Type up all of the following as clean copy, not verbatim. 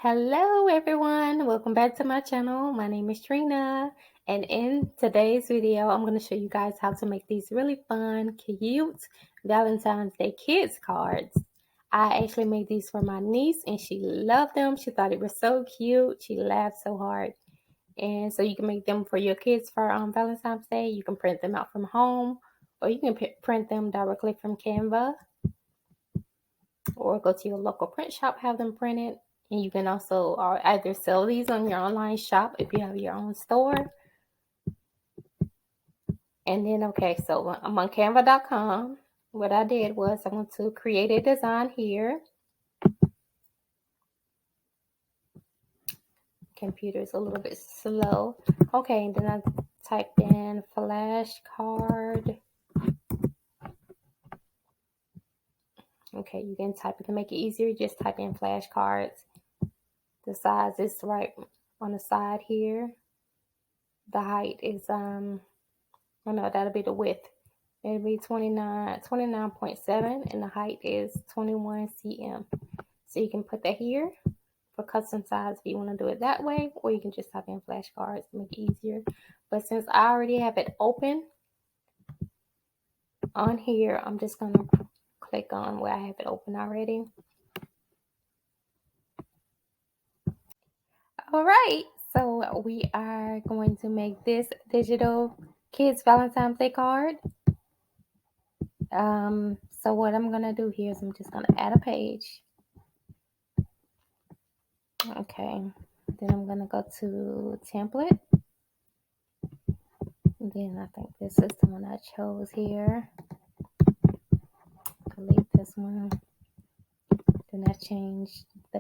Hello everyone, welcome back to my channel. My name is Trina, and in today's video I'm going to show you guys how to make these really fun, cute Valentine's Day kids cards. I actually made these for my niece and she loved them. She thought it was so cute. She laughed so hard. And so you can make them for your kids for Valentine's Day. You can print them out from home, or you can print them directly from Canva, or go to your local print shop, have them printed. And you can also either sell these on your online shop if you have your own store. And then, okay, so I'm on canva.com. What I did was I went to create a design here. Computer's a little bit slow. Okay, and then I typed in flashcard. Okay, you can make it easier. Just type in flashcards. The size is right on the side here. The height is oh no, that'll be the width. It'll be 29.7, and the height is 21 cm. So you can put that here for custom size if you want to do it that way, or you can just type in flashcards to make it easier. But since I already have it open on here, I'm just going to click on where I have it open already. All right, so we are going to make this digital kids Valentine's Day card. So what I'm going to do here is I'm just going to add a page. Okay, then I'm going to go to template. And then I think this is the one I chose here. Delete this one. Then I changed the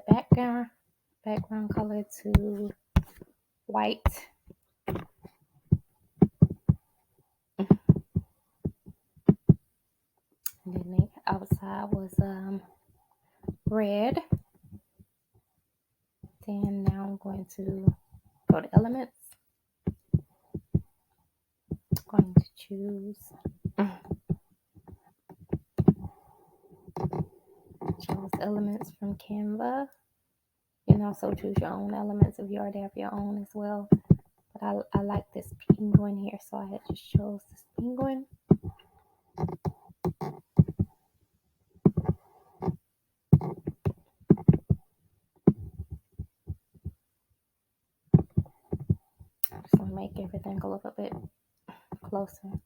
background color to white. And then the outside was red. Then now I'm going to go to elements. I'm going to choose elements from Canva. You can also choose your own elements if you already have your own as well. But I like this penguin here, so I had just chose this penguin. Just want to make everything a little bit closer.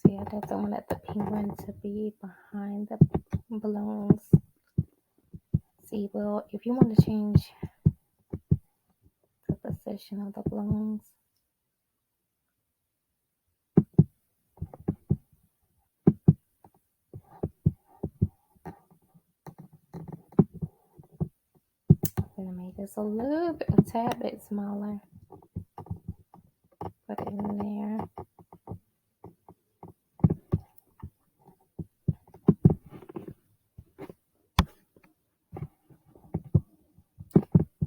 See, I definitely wanted the penguin to be behind the balloons. See, well, if you want to change the position of the balloons, I'm going to make this a tad bit smaller. Put it in there.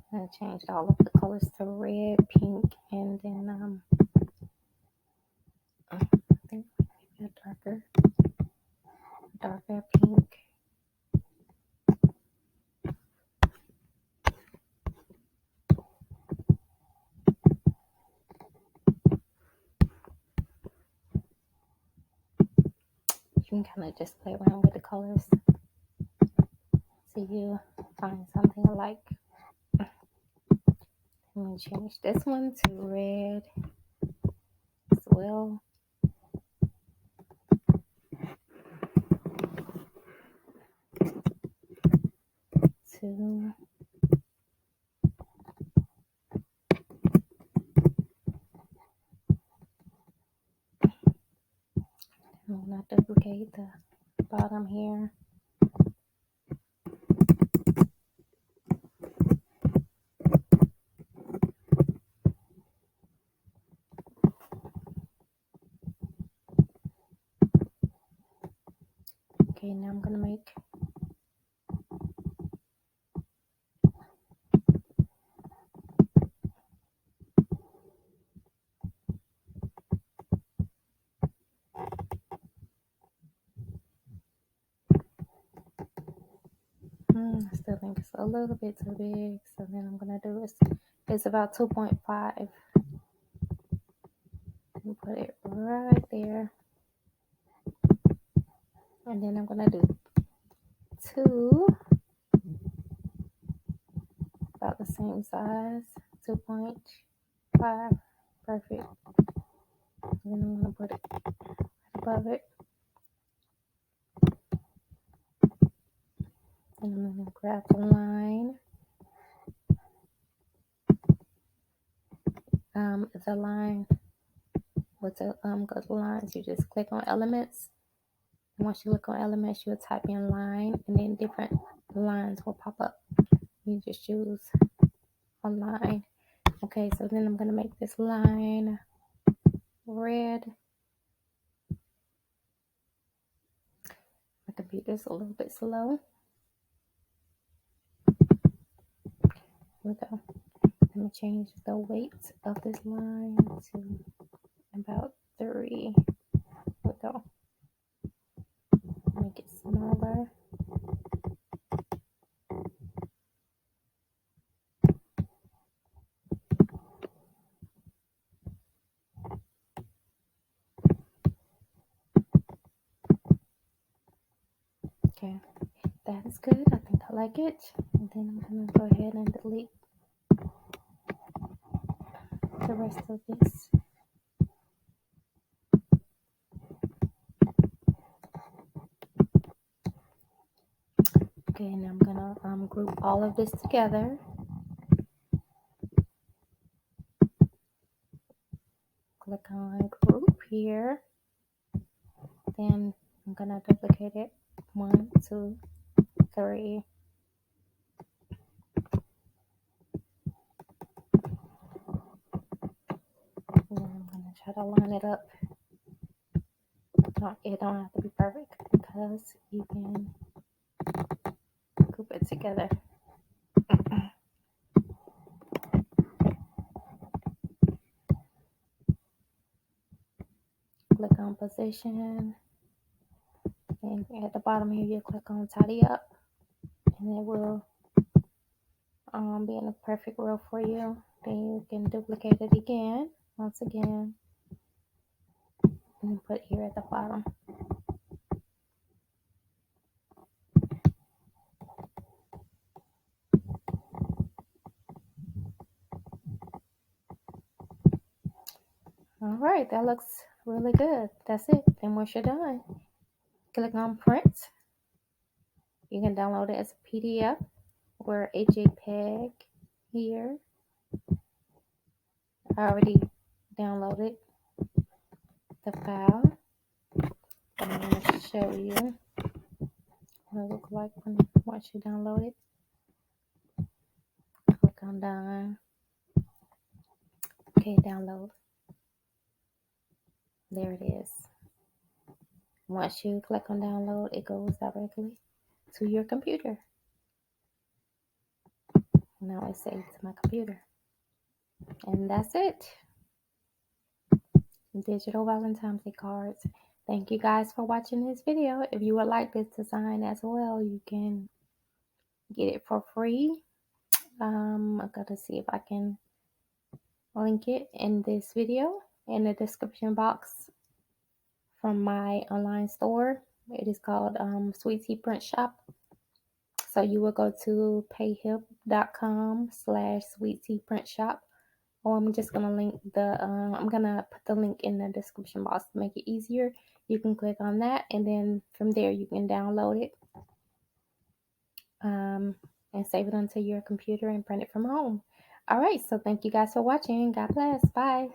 I changed all of the colors to red, pink, and then I think maybe a darker pink. You can kind of just play around with the colors so you find something you like. Let me change this one to red as well. To I'm gonna duplicate the bottom here. Okay, now I'm gonna make I still think it's a little bit too big, so then I'm gonna do is it's about 2.5 and put it right there, and then I'm gonna do 2 about the same size, 2.5, perfect. And then I'm gonna put it right above it, and I'm gonna grab the line. The line with the good lines, you just click on elements. And once you look on elements, you'll type in line, and then different lines will pop up. You just choose a line. Okay, so then I'm gonna make this line red. My computer's a little bit slow. Here we go. Let me change the weight of this line to about 3. Here we go. Make it smaller. Okay, that is good. I think I like it. And then I'm gonna go ahead and delete the rest of this. Okay, now I'm gonna group all of this together. Click on group here. Then I'm gonna duplicate it. 1, 2, 3. And then I'm gonna try to line it up. It don't have to be perfect because you can group it together. Click on position, and at the bottom here you click on tidy up, and it will be in a perfect row for you. Then you can duplicate it again, once again, and put here at the bottom. All right, that looks really good. That's it. Then once you're done, click on print. You can download it as a PDF or a JPEG here. I already downloaded the file. I'm going to show you what it looks like once you download it. Click on done. Okay, download. There it is. Once you click on download, it goes directly to your computer. Now it's saved to my computer. And that's it. Digital Valentine's Day cards. Thank you guys for watching this video. If you would like this design as well, you can get it for free. I gotta see if I can link it in this video in the description box from my online store. It is called Sweet Tea Print Shop. So you will go to payhip.com/Sweet Tea Print Shop. Or I'm just gonna link I'm gonna put the link in the description box to make it easier. You can click on that, and then from there you can download it and save it onto your computer and print it from home. All right, so thank you guys for watching. God bless. Bye.